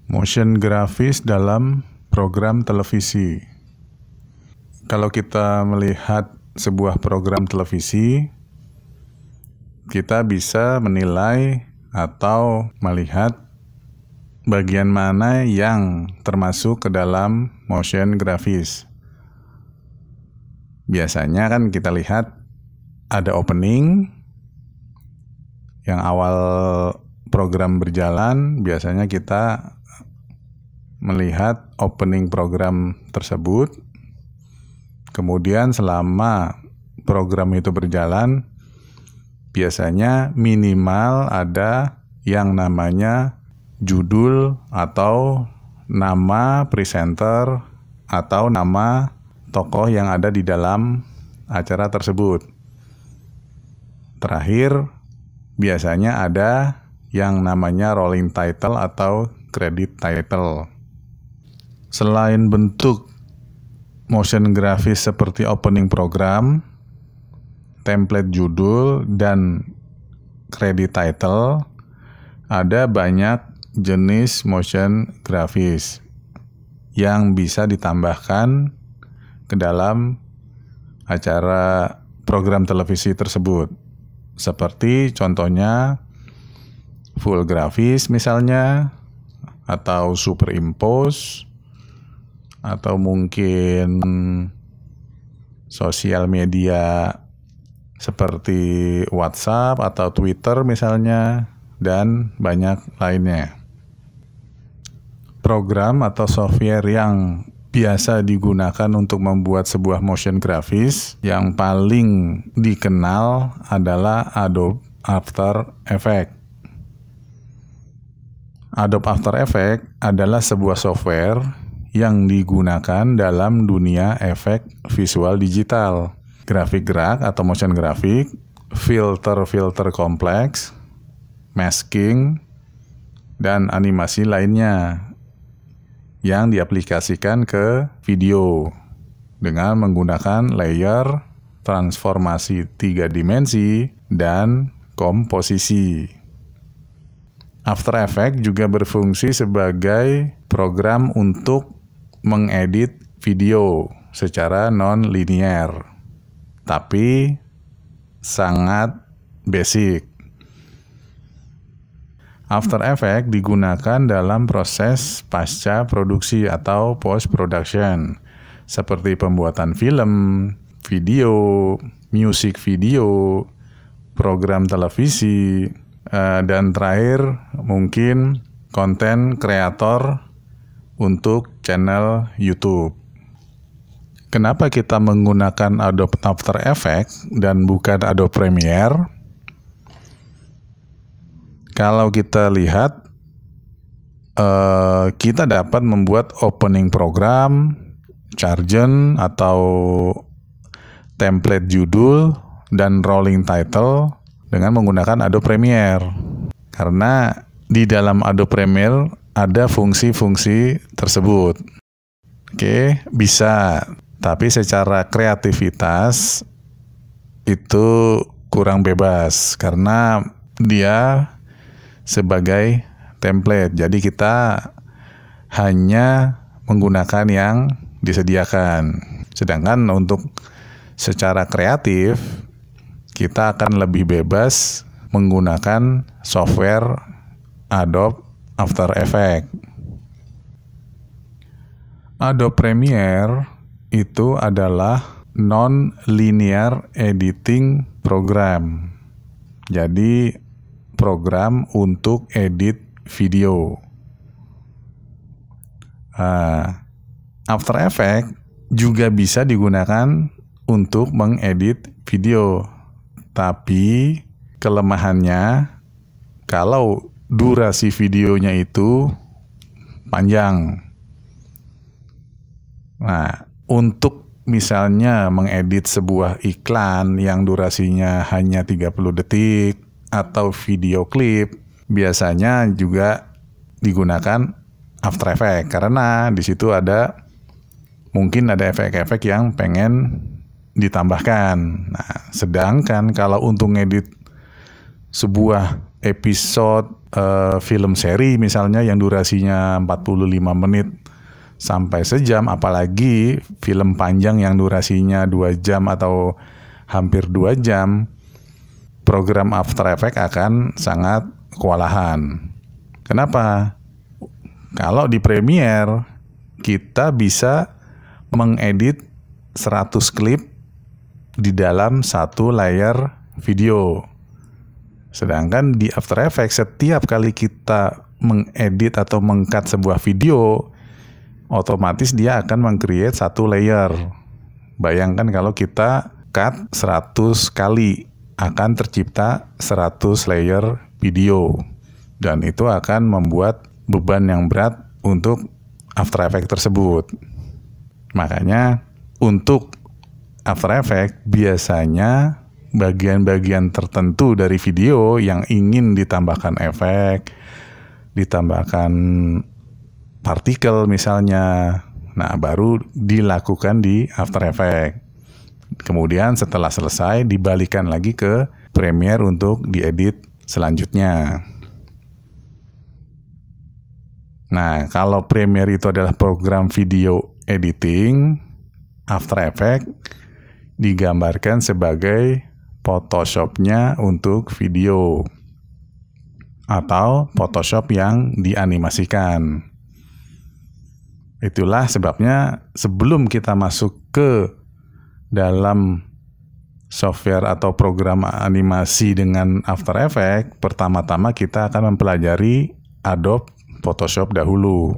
Motion grafis dalam program televisi. Kalau kita melihat sebuah program televisi, kita bisa menilai atau melihat bagian mana yang termasuk ke dalam motion grafis. Biasanya kan kita lihat ada opening yang awal program berjalan, biasanya kita melihat opening program tersebut. Kemudian selama program itu berjalan, biasanya minimal ada yang namanya judul atau nama presenter atau nama tokoh yang ada di dalam acara tersebut. Terakhir, biasanya ada yang namanya rolling title atau credit title. Selain bentuk motion grafis seperti opening program, template judul, dan credit title, ada banyak jenis motion grafis yang bisa ditambahkan ke dalam acara program televisi tersebut. Seperti contohnya full grafis misalnya, atau superimpose, atau mungkin sosial media seperti WhatsApp atau Twitter misalnya, dan banyak lainnya. Program atau software yang biasa digunakan untuk membuat sebuah motion grafis yang paling dikenal adalah Adobe After Effects. Adobe After Effects adalah sebuah software yang digunakan dalam dunia efek visual digital, grafik gerak atau motion grafik, filter kompleks, masking, dan animasi lainnya yang diaplikasikan ke video dengan menggunakan layer, transformasi 3 dimensi, dan komposisi. After Effects juga berfungsi sebagai program untuk mengedit video secara non-linear, tapi sangat basic. After Effects digunakan dalam proses pasca produksi atau post production, seperti pembuatan film, video, music video, program televisi, dan terakhir mungkin konten kreator untuk channel YouTube. Kenapa kita menggunakan Adobe After Effects dan bukan Adobe Premiere? Kalau kita lihat, kita dapat membuat opening program, jargon atau template judul, dan rolling title dengan menggunakan Adobe Premiere. Karena di dalam Adobe Premiere ada fungsi-fungsi tersebut. Oke, bisa. Tapi secara kreativitas itu kurang bebas karena dia sebagai template. Jadi kita hanya menggunakan yang disediakan. Sedangkan untuk secara kreatif kita akan lebih bebas menggunakan software Adobe After Effects. Adobe Premiere itu adalah non-linear editing program. Jadi program untuk edit video. After Effects juga bisa digunakan untuk mengedit video. Tapi kelemahannya kalau durasi videonya itu panjang. Nah, untuk misalnya mengedit sebuah iklan yang durasinya hanya 30 detik atau video klip, biasanya juga digunakan After Effects karena di situ mungkin ada efek-efek yang pengen ditambahkan. Nah, sedangkan kalau untuk ngedit sebuah episode film seri misalnya yang durasinya 45 menit sampai sejam, apalagi film panjang yang durasinya 2 jam atau hampir 2 jam, program After Effects akan sangat kewalahan. Kenapa? Kalau di Premiere kita bisa mengedit 100 klip di dalam satu layer video. Sedangkan di After Effects setiap kali kita mengedit atau meng-cut sebuah video, otomatis dia akan meng-create satu layer. Bayangkan kalau kita cut 100 kali, akan tercipta 100 layer video. Dan itu akan membuat beban yang berat untuk After Effects tersebut. Makanya untuk After Effects biasanya bagian-bagian tertentu dari video yang ingin ditambahkan efek, ditambahkan partikel misalnya, nah baru dilakukan di After Effects. Kemudian setelah selesai dibalikan lagi ke Premiere untuk diedit selanjutnya. Nah, kalau Premiere itu adalah program video editing, After Effects digambarkan sebagai Photoshop-nya untuk video atau Photoshop yang dianimasikan. Itulah sebabnya sebelum kita masuk ke dalam software atau program animasi dengan After Effects, pertama-tama kita akan mempelajari Adobe Photoshop dahulu.